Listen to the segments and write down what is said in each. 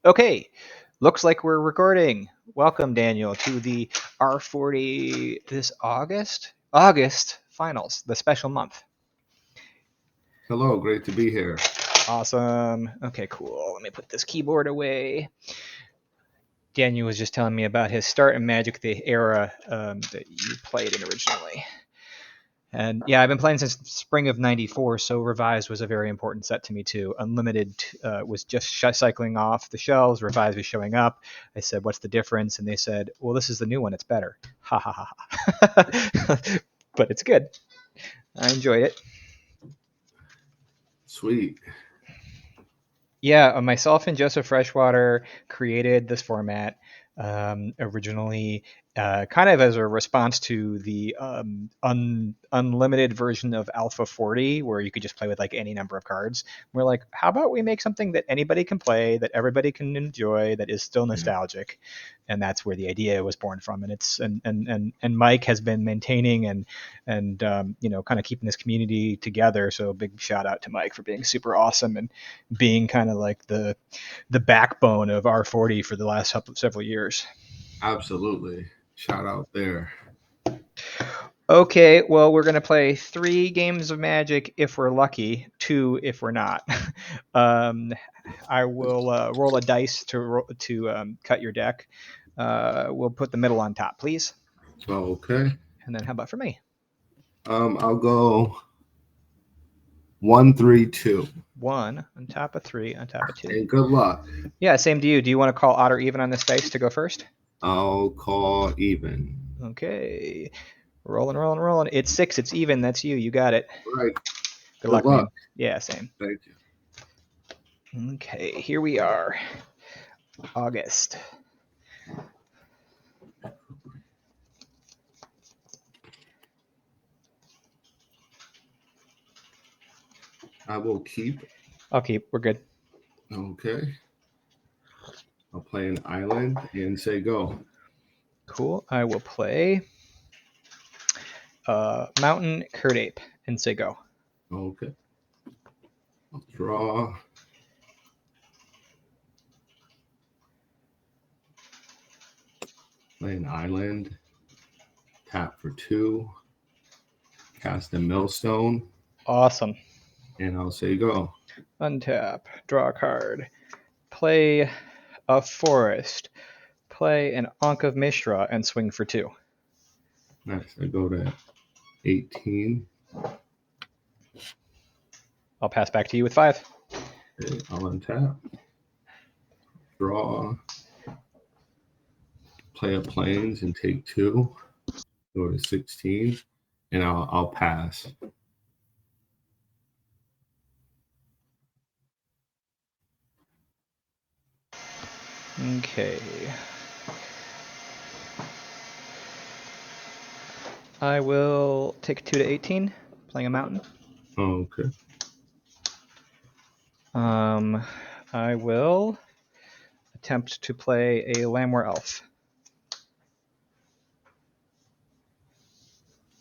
Okay, looks like we're recording. Welcome, Daniel, to the R40 this August finals, the special month. Hello, great to be here. Awesome. Okay, cool. Let me put this keyboard away. Daniel was just telling me about his start in Magic, the era that you played in originally. And yeah, I've been playing since spring of '94, so Revised was a very important set to me too. Unlimited was just cycling off the shelves. Revised was showing up. I said, "What's the difference?" And they said, "Well, this is the new one. It's better." Ha ha ha ha. But it's good. I enjoyed it. Sweet. Yeah, myself and Joseph Freshwater created this format originally, kind of as a response to the unlimited version of Alpha 40, where you could just play with like any number of cards. We're like, how about we make something that anybody can play, that everybody can enjoy, that is still nostalgic, and that's where the idea was born from. And it's and Mike has been maintaining and kind of keeping this community together. So big shout out to Mike for being super awesome and being kind of like the backbone of R40 for the last several years. Absolutely. Shout out there. Okay, well, we're going to play 3 games of Magic if we're lucky, 2 if we're not. I will roll a dice to cut your deck. We'll put the middle on top, please. Okay. And then how about for me? I'll go 1, 3, 2. 1 on top of 3 on top of 2. And good luck. Yeah, same to you. Do you want to call odd or even on this dice to go first? I'll call even. Okay. Rolling. It's 6. It's even. That's you. You got it. Right. Good luck, man. Yeah, same. Thank you. Okay, here we are. August. I will keep. I'll keep. We're good. Okay. I'll play an island and say go. Cool. I will play Mountain Kird Ape and say go. Okay. I'll draw. Play an island. Tap for 2. Cast a millstone. Awesome. And I'll say go. Untap. Draw a card. Play a forest. Play an Ankh of Mishra and swing for 2. Nice. I go to 18. I'll pass back to you with 5. Okay, I'll untap. Draw. Play a plains and take 2. Go to 16. And I'll pass. Okay. I will take 2 to 18, playing a mountain. Okay. I will attempt to play a Lamware Elf.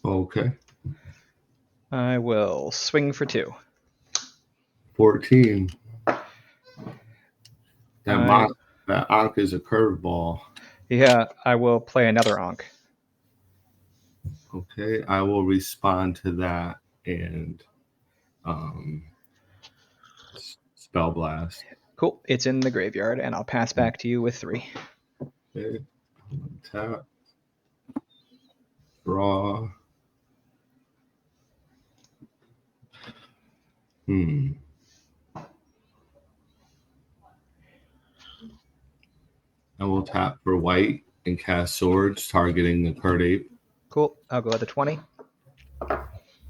Okay. I will swing for 2. 14. That Ankh is a curveball. Yeah, I will play another Ankh. Okay, I will respond to that and spell blast. Cool. It's in the graveyard, and I'll pass back to you with 3. Okay. Tap. Draw. I will tap for white and cast swords, targeting the Kird Ape. Cool. I'll go at the 20.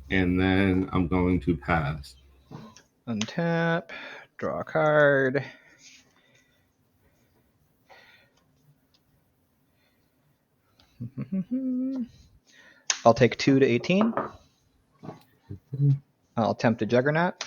And then I'm going to pass. Untap. Draw a card. I'll take 2 to 18. I'll attempt a Juggernaut.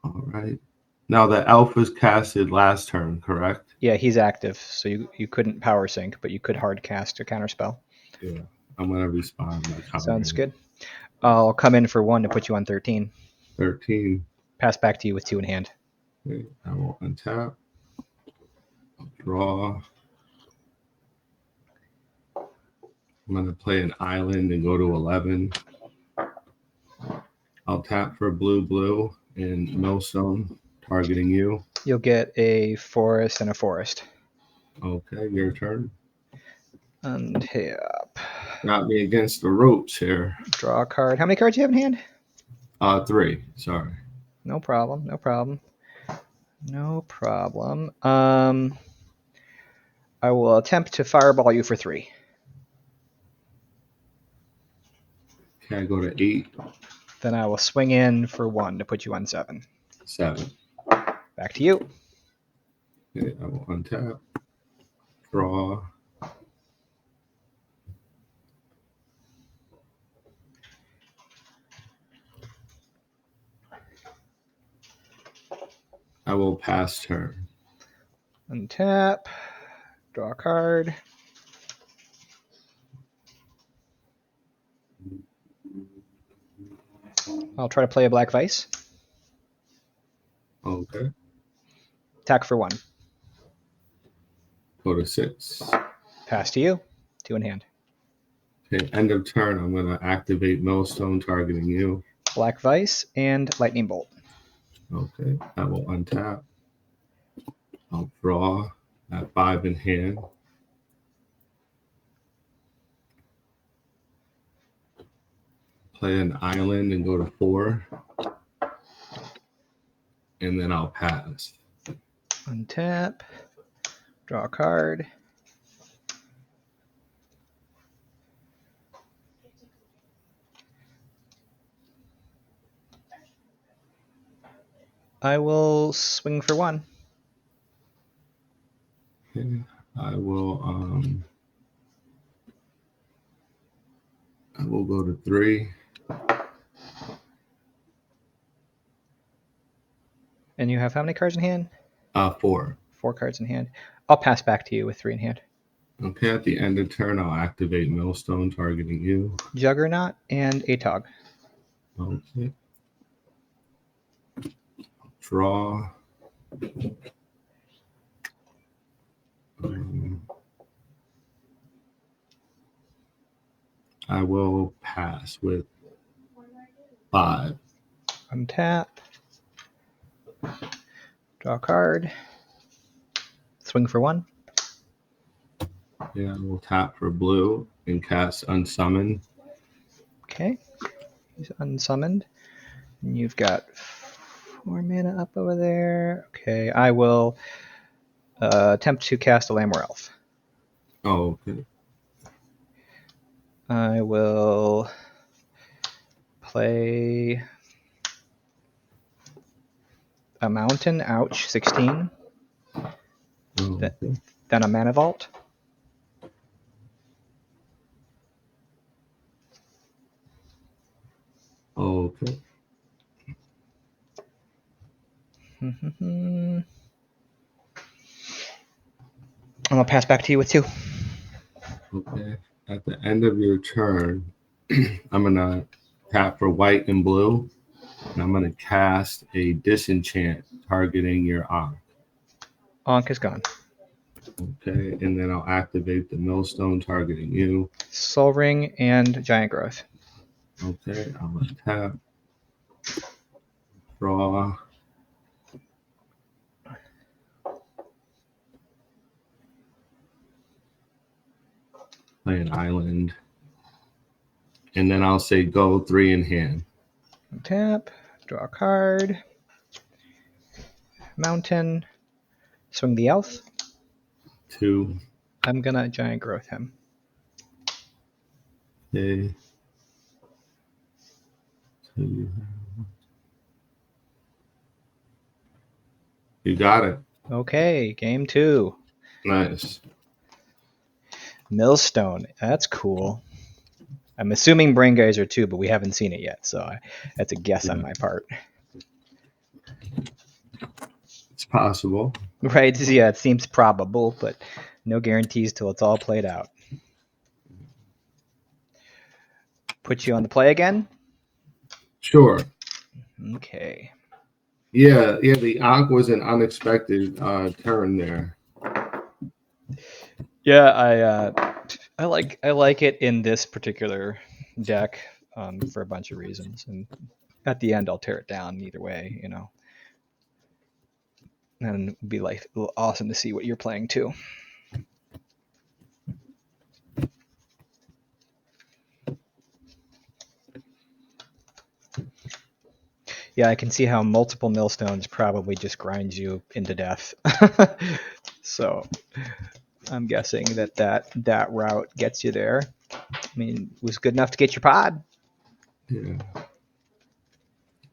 All right. Now the elf was casted last turn, correct? Yeah, he's active, so you couldn't power sync, but you could hard cast a counterspell. Yeah, I'm going to respond. Sounds good. I'll come in for 1 to put you on 13. 13. Pass back to you with 2 in hand. Okay, I will untap. Draw. I'm going to play an island and go to 11. I'll tap for blue, and millstone targeting you. You'll get a forest and a forest. Okay, your turn. Untap. Got me against the ropes here. Draw a card. How many cards do you have in hand? 3. Sorry. No problem. No problem. No problem. I will attempt to fireball you for 3. Okay, I go to 8. Then I will swing in for 1 to put you on 7. 7. Back to you. Okay, I will untap. Draw. I will pass turn. Untap. Draw a card. I'll try to play a black vice. Okay. Attack for 1. Go to 6. Pass to you. 2 in hand. Okay, end of turn. I'm going to activate millstone targeting you. Black vice and lightning bolt. Okay, I will untap. I'll draw at 5 in hand. Play an island and go to 4. And then I'll pass. Untap. Draw a card. I will swing for 1. Okay, I will go to 3. And you have how many cards in hand? 4. 4 cards in hand. I'll pass back to you with 3 in hand. Okay, at the end of turn, I'll activate millstone targeting you. Juggernaut and Atog. Okay. Draw. I will pass with 5. Untap. Draw a card. Swing for 1. Yeah, we'll tap for blue and cast Unsummon. Okay. He's unsummoned. And you've got 4 mana up over there. Okay, I will attempt to cast a Lamor Elf. Oh, okay. I will play a Mountain, ouch, 16. Oh, okay. Then a Mana Vault. Oh, okay. And I'll pass back to you with 2. Okay. At the end of your turn, I'm going to tap for white and blue, and I'm going to cast a disenchant targeting your Ankh. Ankh is gone. Okay, and then I'll activate the millstone targeting you. Soul Ring and Giant Growth. Okay, I'm going to tap. Draw. Play an island. And then I'll say go 3 in hand. Tap. Draw a card. Mountain. Swing the Elf. 2. I'm gonna Giant Growth him. Okay. 2. You got it. Okay, game 2. Nice. Millstone. That's cool. I'm assuming Brain Geyser too, but we haven't seen it yet, so that's a guess on my part. It's possible. Right? Yeah, it seems probable, but no guarantees till it's all played out. Put you on the play again? Sure. Okay. Yeah, the Ankh was an unexpected turn there. Yeah, I like it in this particular deck for a bunch of reasons, and at the end I'll tear it down either way, and it'd be like awesome to see what you're playing too. Yeah, I can see how multiple millstones probably just grinds you into death. So I'm guessing that route gets you there. I mean, it was good enough to get your pod. Yeah,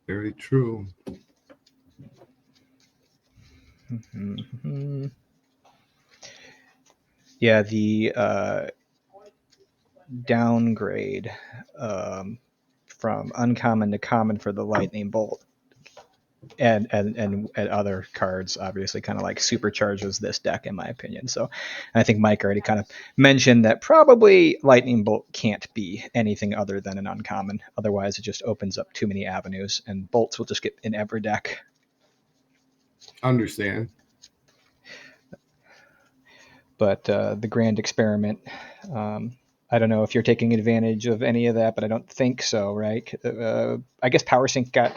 very true. Mm-hmm. Yeah, the downgrade from uncommon to common for the lightning bolt and other cards obviously kind of like supercharges this deck in my opinion. So I think Mike already kind of mentioned that probably lightning bolt can't be anything other than an uncommon, otherwise it just opens up too many avenues and bolts will just get in every deck. Understand. But the grand experiment, I don't know if you're taking advantage of any of that, but I don't think so, right? I guess power sync got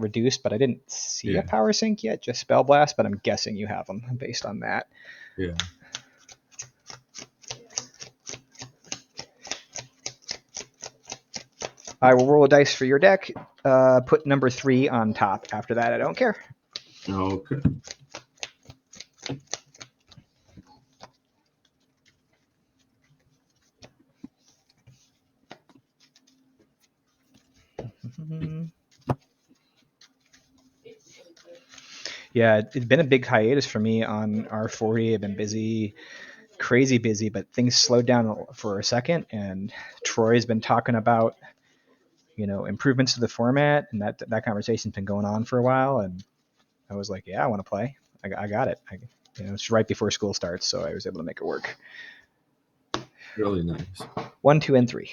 reduced, but I didn't see a Yeah, power sync yet, just spell blast, but I'm guessing you have them based on that. yeah. I will roll a dice for your deck. Put number 3 on top. After that, I don't care. Okay. Yeah, it's been a big hiatus for me on R40. I've been busy, crazy busy, but things slowed down for a second. And Troy's been talking about, improvements to the format, and that conversation's been going on for a while. And I was like, yeah, I want to play. I got it. It's right before school starts, so I was able to make it work. Really nice. 1, 2, and 3.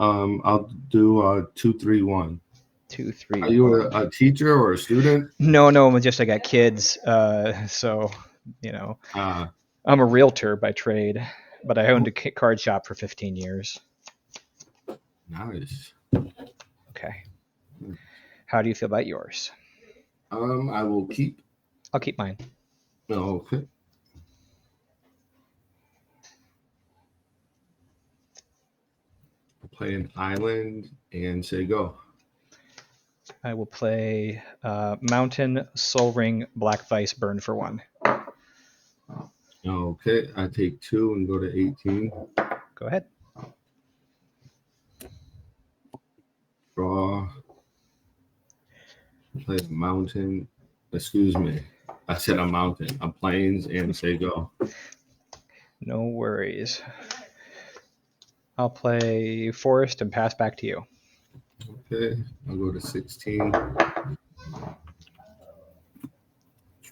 I'll do 2, 3, 1. 2, 3, Are you 1. a teacher or a student? No, just I got kids. So you know, Ah, I'm a realtor by trade, but I owned a card shop for 15 years. nice. Okay. How do you feel about yours? I will keep. I'll keep mine. Okay. I'll play an island and say go. I will play Mountain, Soul Ring, Black Vice, Burn for 1. Okay. I take 2 and go to 18. Go ahead. Draw. Play a mountain. Excuse me. I said a mountain. A plains and say go. No worries. I'll play Forest and pass back to you. Okay. I'll go to 16.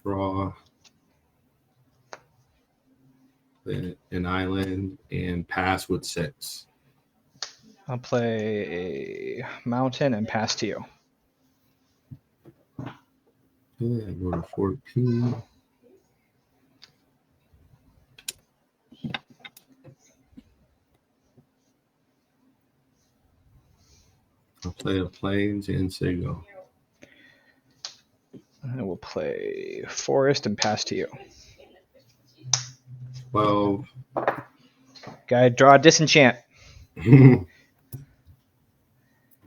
Draw. Play an island and pass with 6. I'll play a Mountain and pass to you. Okay. I go to 14. I'll play a plains and say go. I will play Forest and pass to you. 12. Guy, draw a disenchant.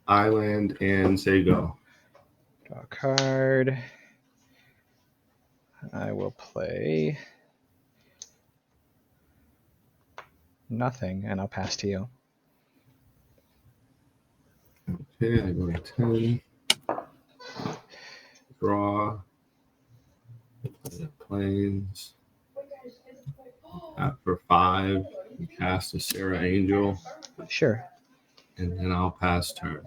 Island and say go. Draw a card. I will play nothing, and I'll pass to you. Okay, I go to 10. Draw. Plains. For 5, cast a Sarah Angel. Sure. And then I'll pass turn.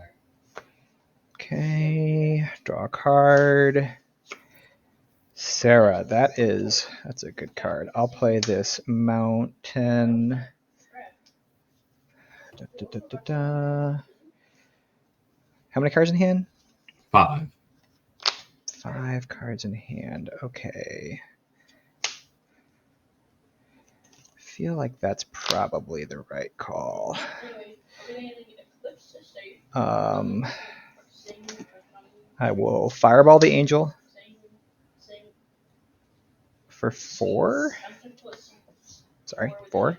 Okay, draw a card. Sarah, that's a good card. I'll play this Mountain. Da, da, da, da, da. How many cards in hand? 5. 5 cards in hand. Okay. Feel like that's probably the right call. I will fireball the angel for 4. Sorry, 4.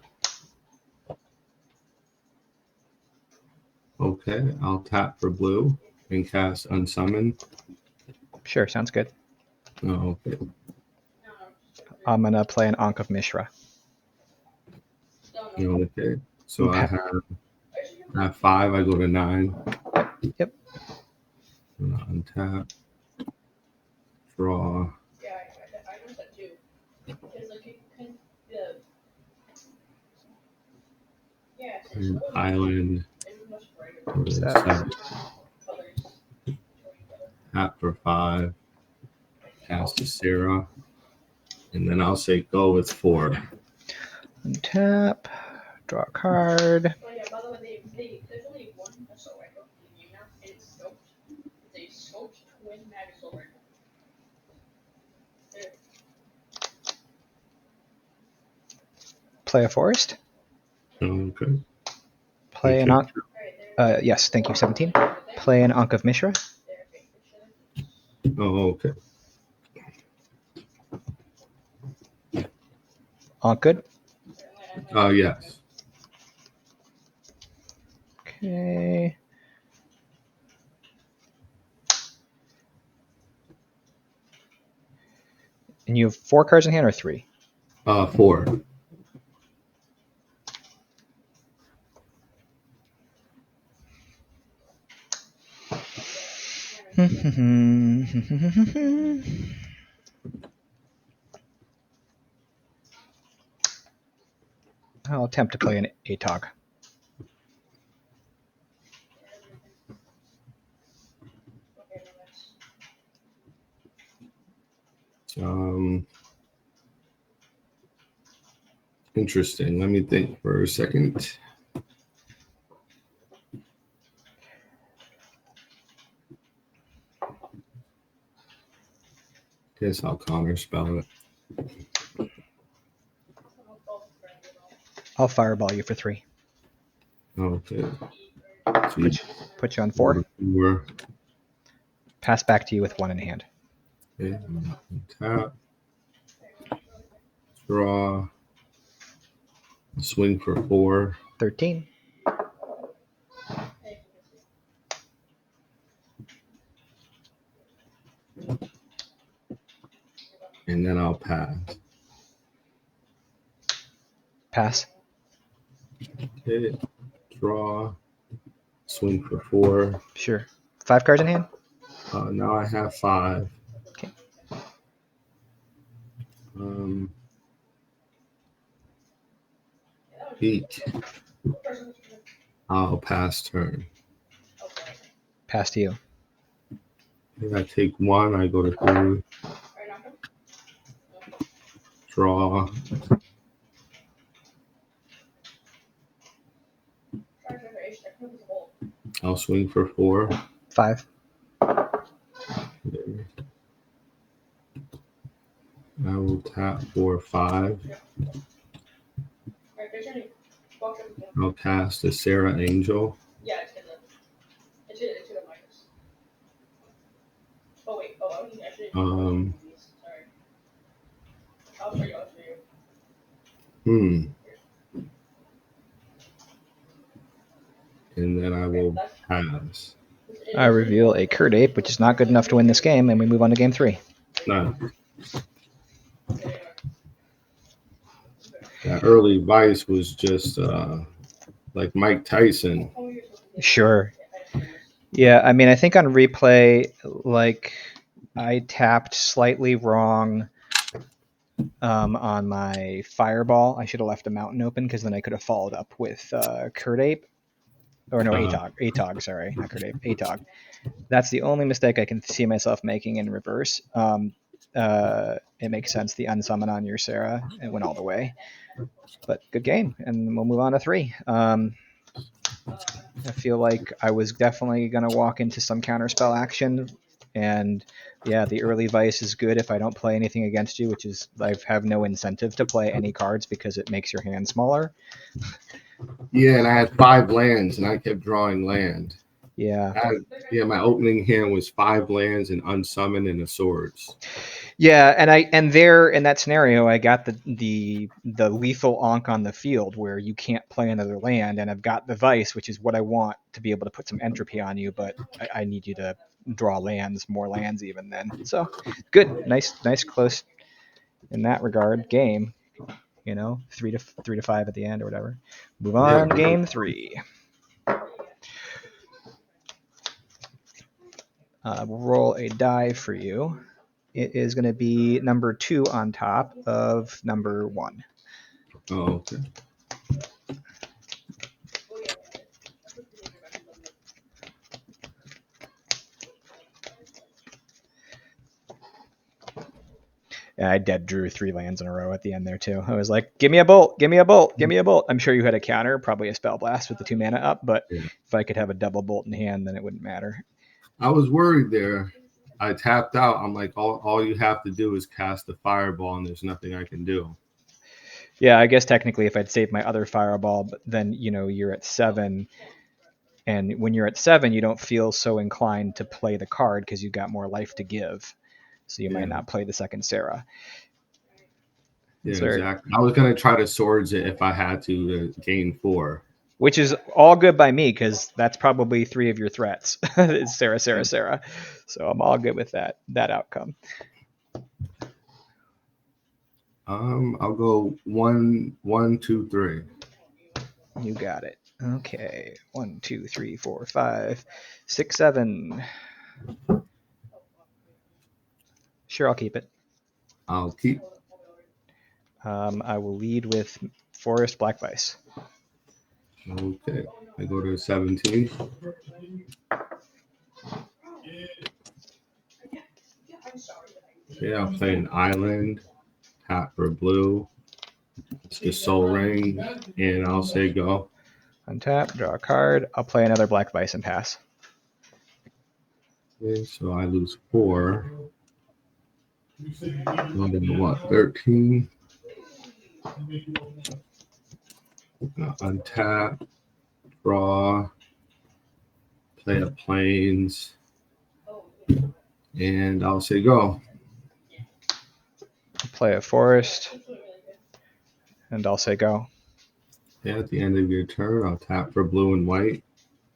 Okay, I'll tap for blue and cast Unsummon. Sure, sounds good. Oh, okay. I'm going to play an Ankh of Mishra. Okay, so I have 5, I go to 9. Yep. Untap. Draw. And island. Tap for 5. Cast to Sarah. And then I'll say go with 4. Untap. Draw a card. Play a forest. Okay. Play an Ankh. Yes, thank you. 17. Play an Ankh of Mishra. Oh, okay. Ankh good. Yes. Okay. And you have 4 cards in hand or 3? 4. I'll attempt to play an ATOG. Interesting. Let me think for a second. Guess I'll counterspell it. I'll fireball you for 3. Okay. Put you on 4. 4. Pass back to you with 1 in hand. Okay. Tap. Draw. Swing for 4. 13. And then I'll pass. Pass. Okay. Draw. Swing for 4. Sure. 5 cards in hand? Now I have 5. Okay. 8. I'll pass turn. Pass to you. If I take 1, I go to 3. Draw. I'll swing for 4. 5. I will tap for 5. I'll cast the Sarah Angel. And then I will pass. I reveal a Kird Ape, which is not good enough to win this game, and we move on to game 3. No. That early Vice was just like Mike Tyson. Sure. Yeah, I mean, I think on replay, like, I tapped slightly wrong on my fireball. I should have left a mountain open because then I could have followed up with Kird Ape. Or no, ATOG, sorry, not Kird Ape, ATOG. That's the only mistake I can see myself making in reverse. It makes sense, the unsummon on your Sarah, it went all the way. But good game, and we'll move on to 3. I feel like I was definitely going to walk into some counterspell action And yeah, the early Vice is good if I don't play anything against you, which is I have no incentive to play any cards because it makes your hand smaller. Yeah, and I had 5 lands, and I kept drawing land. Yeah. My opening hand was 5 lands, and unsummoned, and a swords. Yeah, and there in that scenario, I got the lethal Ankh on the field where you can't play another land, and I've got the Vice, which is what I want to be able to put some entropy on you, but I need you to draw lands, more lands even then. So good, nice close in that regard game. 3-5 at the end or whatever. Move on, Yeah. game 3. We'll roll a die for you. It is going to be number 2 on top of number 1. Oh, okay. And I dead drew 3 lands in a row at the end there too. I was like, give me a bolt, give me a bolt, give me a bolt. I'm sure you had a counter, probably a spell blast with the 2 mana up, but Yeah. if I could have a double bolt in hand, then it wouldn't matter. I was worried there. I tapped out. I'm like, all you have to do is cast a fireball, and there's nothing I can do. Yeah, I guess technically if I'd saved my other fireball, but then you're at 7, and when you're at 7, you don't feel so inclined to play the card because you got more life to give, so you might not play the second Sarah. Yeah, exactly. I was gonna try to swords it if I had to gain 4. Which is all good by me because that's probably 3 of your threats. It's Sarah. So I'm all good with that outcome. I'll go 1, 2, 3. You got it. Okay. 1, 2, 3, 4, 5, 6, 7. Sure, I'll keep it. I'll keep. I will lead with Forest Black Vice. Okay. I go to 17. Yeah, I'll play an island, tap for blue. It's the Soul Ring, and I'll say go. Untap, draw a card. I'll play another Black Vice and pass. Okay, so I lose 4. Go to what? 13. Untap, draw, play a plains, and I'll say go. I'll play a Forest, and I'll say go. Yeah, at the end of your turn, I'll tap for blue and white,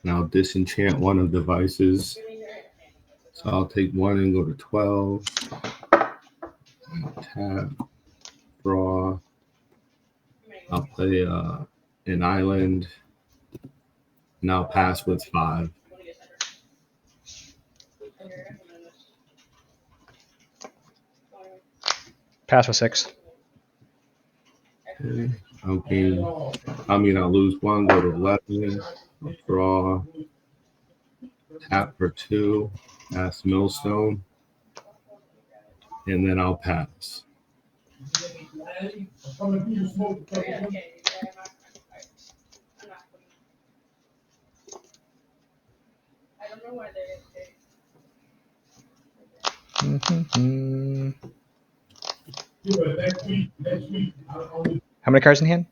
and I'll disenchant one of the devices. So I'll take 1 and go to 12. Tap, draw. I'll play an island, and I'll pass with 5. Pass with 6. Okay. I'll lose 1, go to 11. I'll draw. Tap for 2. Pass Millstone. And then I'll pass. Mm-hmm. How many cards in hand?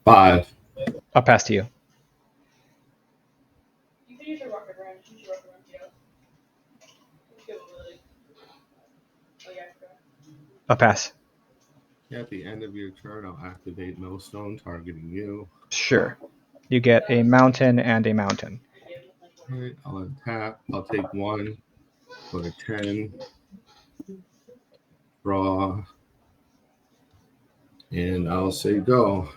5. I'll pass to you. I'll pass. At the end of your turn, I'll activate Millstone, targeting you. Sure. You get a mountain and a mountain. All right, I'll untap. I'll take 1, go to 10, draw, and I'll say go.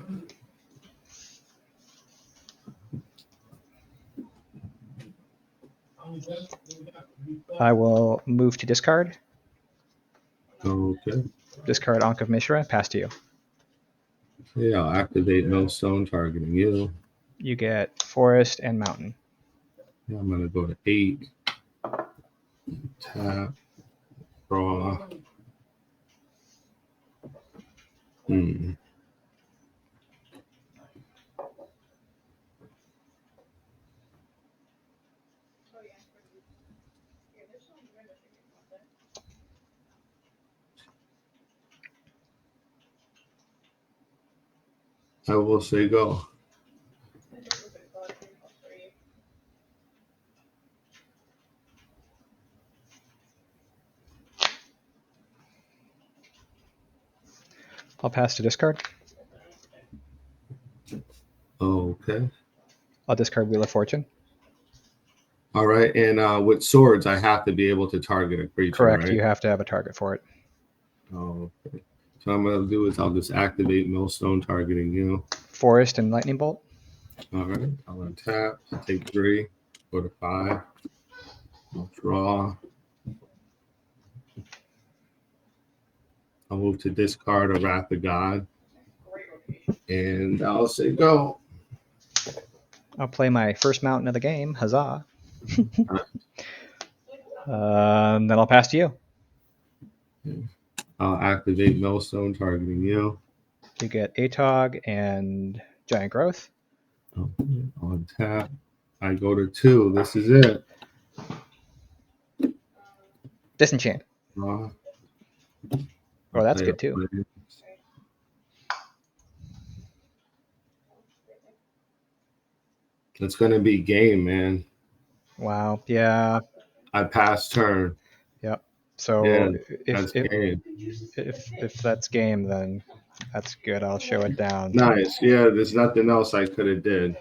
I will move to discard. Okay. Discard Ankh of Mishra. Pass to you. Okay, I'll activate Millstone, targeting you. You get forest and mountain. Yeah, I'm going to go to 8, tap, draw. I will say go. I'll pass to discard. Okay. I'll discard Wheel of Fortune. All right. And with swords, I have to be able to target a creature, Correct. right? You have to have a target for it. Oh, okay. So what I'm going to do is I'll just activate Millstone targeting you. Forest and Lightning Bolt. All right. I'll untap, take 3, go to 5. I'll draw. I'll move to discard a Wrath of God. And I'll say go. I'll play my first mountain of the game. Huzzah. Then I'll pass to you. I'll activate Millstone targeting you. You get Atog and Giant Growth. I'll untap. I go to 2. This is it. Disenchant. Draw. Oh, that's good too. It's going to be game, man. Wow. Yeah. I pass turn. Yep. So Yeah, if, that's game. if that's game, then that's good. I'll show it down. Nice. Yeah, there's nothing else I could have did.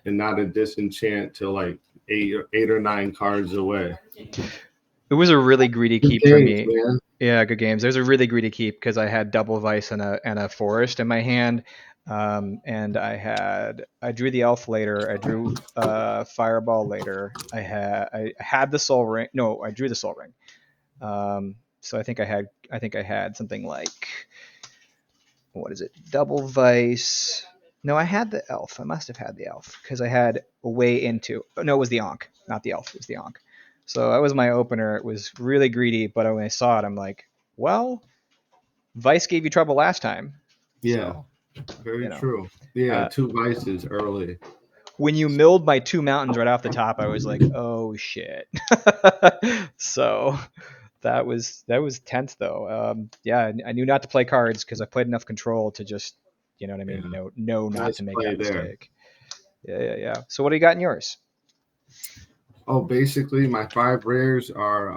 And not a disenchant till like eight or 9 cards away. It was a really greedy Good keep for games, me. man. Yeah, good games. There's a really greedy keep because I had double vice and a forest in my hand, and I drew the elf later. I drew fireball later. I had the soul ring. No, I drew the soul ring. So I think I had something like, what is it? Double vice. No, I had the elf. I must have had the elf because I had a way into. No, it was the Ankh, not the elf. It was the Ankh. So that was my opener. It was really greedy, but when I saw it, I'm like, well, Vice gave you trouble last time. Yeah, So, very true. Yeah, 2 vices early. When you milled my 2 mountains right off the top, I was like, oh shit. So that was tense though. Yeah, I knew not to play cards because I played enough control to just, you know what I mean, Yeah. know not Nice to make play that there. mistake. Yeah. So what do you got in yours? Oh, basically my 5 rares are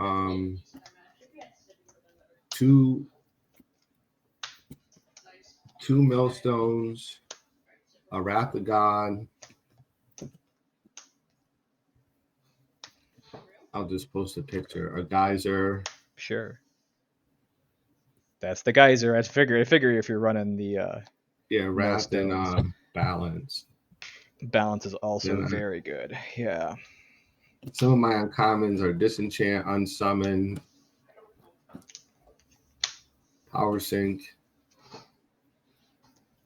2 millstones, a Wrath of God. I'll just post a picture. A geyser. Sure. That's the geyser. I figure if you're running the Wrath and millstones. balance. Balance is also Then very good. Yeah. some of my uncommons are disenchant, unsummon, power sync.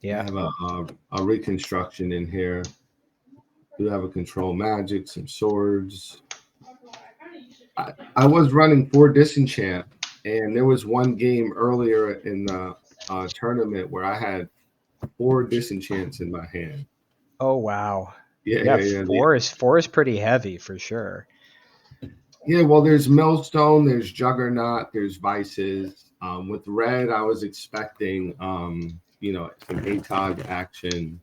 Yeah. I have a reconstruction in here. Do have a control magic, some swords. I was running 4 disenchant, and there was one game earlier in the tournament where I had 4 disenchants in my hand. Oh wow. Yeah, Yeah. four is pretty heavy for sure. Yeah, well, there's Millstone, there's Juggernaut, there's Vices. With red, I was expecting, some ATOG action.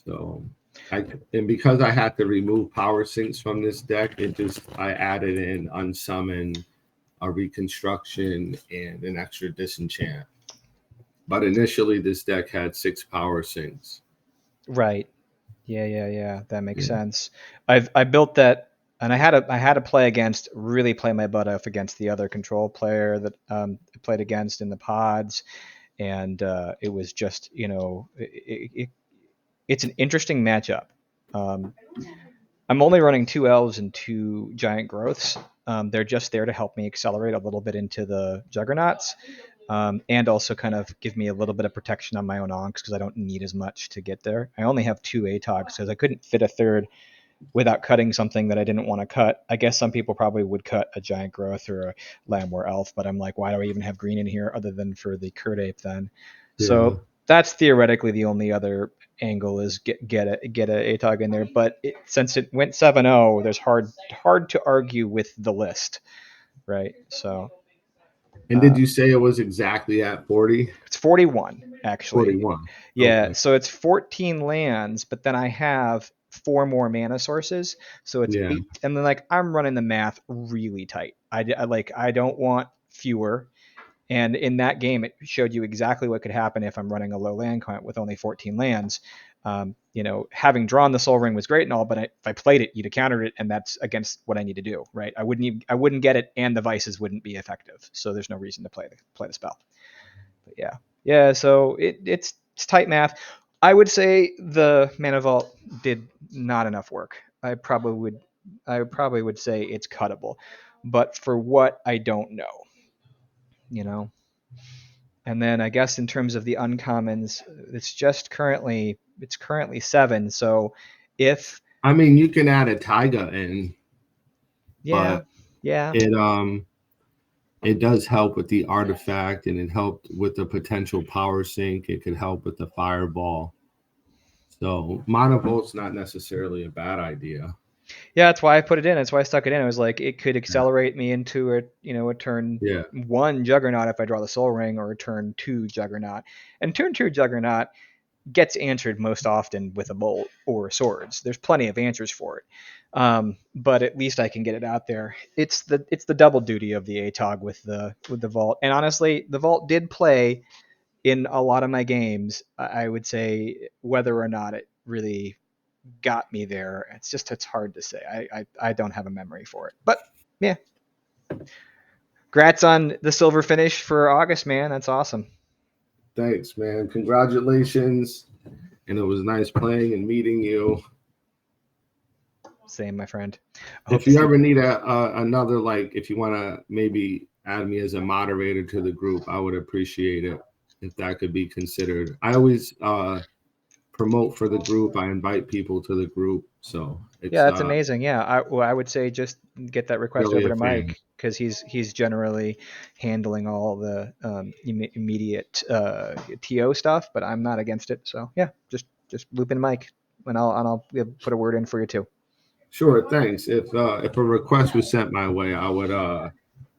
So, and because I had to remove power sinks from this deck, I added in unsummon, a reconstruction, and an extra disenchant. But initially, this deck had 6 power sinks. Right. Yeah. That makes sense. I built that, and I had to really play my butt off against the other control player that I played against in the pods, and it was just it's an interesting matchup. Um, I'm only running 2 elves and 2 giant growths. They're just there to help me accelerate a little bit into the juggernauts, and also kind of give me a little bit of protection on my own onks because I don't need as much to get there. I only have 2 ATOGs because I couldn't fit a third without cutting something that I didn't want to cut. I guess some people probably would cut a giant growth or a Lambware elf, but I'm like, why do I even have green in here other than for the Kird Ape then? Yeah. So That's theoretically the only other angle is get a ATOG in there. But since it went 7-0, there's hard to argue with the list, right? So And did you say it was exactly at 40? it's 41 actually. 41. Yeah, Okay. so it's 14 lands, but then I have four more mana sources, so it's Yeah. 8. And then like I'm running the math really tight. I don't want fewer. And in that game, it showed you exactly what could happen if I'm running a low land count with only 14 lands. Having drawn the Soul Ring was great and all, but if I played it, you'd have countered it, and that's against what I need to do, right? I wouldn't get it, and the vices wouldn't be effective. So there's no reason to play the spell. But yeah. So it's tight math. I would say the Mana Vault did not enough work. I probably would say it's cuttable, but for what I don't know, you know. And then I guess in terms of the uncommons, it's currently 7. So if I mean, you can add a Taiga in, yeah, but yeah, it does help with the artifact, and it helped with the potential power sink. It could help with the fireball. So monovolt's not necessarily a bad idea. yeah, that's why I put it in. That's why I stuck it in. I was like, it could accelerate me into a turn Yeah. 1 Juggernaut if I draw the Soul Ring, or a turn 2 Juggernaut. And turn 2 Juggernaut gets answered most often with a bolt or swords. There's plenty of answers for it. But at least I can get it out there. It's the double duty of the ATOG with the vault. And honestly, the vault did play in a lot of my games. I would say whether or not it really got me there, it's hard to say. I don't have a memory for it. But yeah, grats on the silver finish for August, man. That's awesome. Thanks, man. Congratulations. And it was nice playing and meeting you. Same, my friend. I hope If to you see. ever need another, like, if you want to maybe add me as a moderator to the group, I would appreciate it if that could be considered. I always promote for the group. I invite people to the group. So Yeah, it's that's amazing. Yeah, I would say just get that request really over a to fan. Mike, because he's generally handling all the immediate TO stuff, but I'm not against it. So yeah, just loop in Mike, and I'll put a word in for you too. Sure, thanks. If a request was sent my way, I would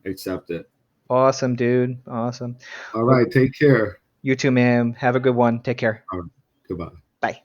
accept it. Awesome, dude. Awesome. All Well, right, take care. you too, man. Have a good one. Take care. All right, goodbye. Bye.